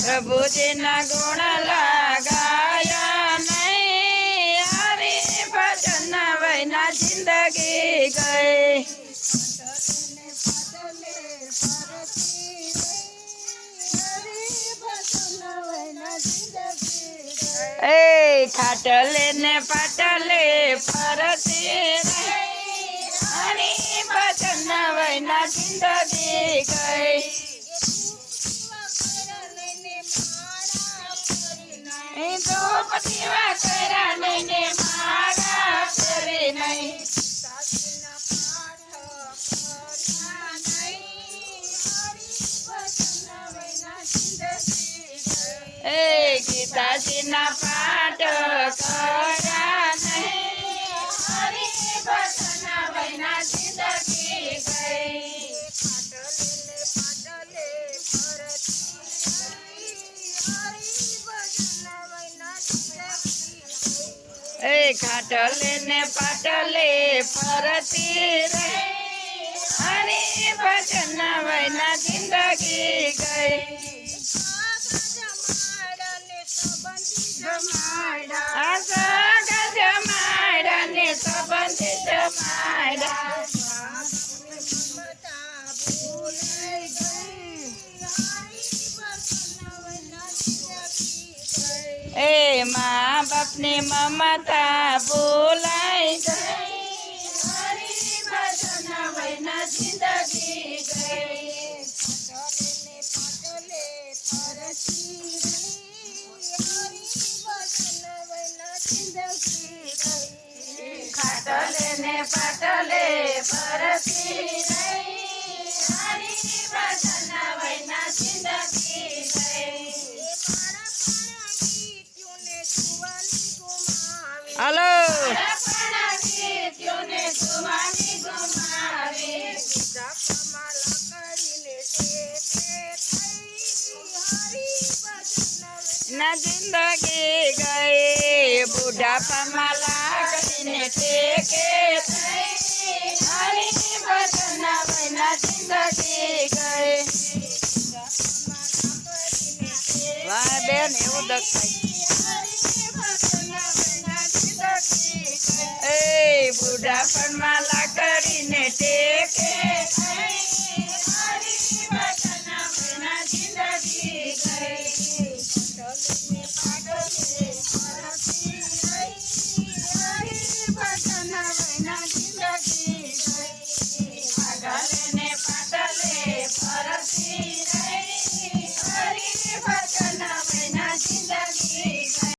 પ્રભુજી ના ગુણ લગાયા નહીં હરિ ભજન વૈના જિંદગી ગઈ એ ખાટલે ને પાટલે ફરતી હરિ ભજન વૈના જિંદગી ગઈ ધૂપદીવા કર્યા લઈને મારા ફેરે નહીં એ ગીતાજીના પાઠ કર્યા નહીં હરિ ભજન વૈના જિંદગી ગઈ એ ખાટલે ને પાટલે ફરતી રહી હરિ ભજન વૈના જિંદગી ગઈ જમાડા ને સંબંધી જમાડા એ મા બાપની મમતા ભૂલાઈ ગઈ હરિ ભજન વૈના જિંદગી ગઈ ખાટલે ને પાટલે ફરતી રહી હરિ ભજન વૈના જિંદગી ગઈ હાલો ના જિંદગી ગઈ બુઢાપામાં લાકડીને ટેકે થઈ હરિ ભજન વૈના જિંદગી ગઈ વાહ બેન એવું દેખાય એ બુઢાપણમાં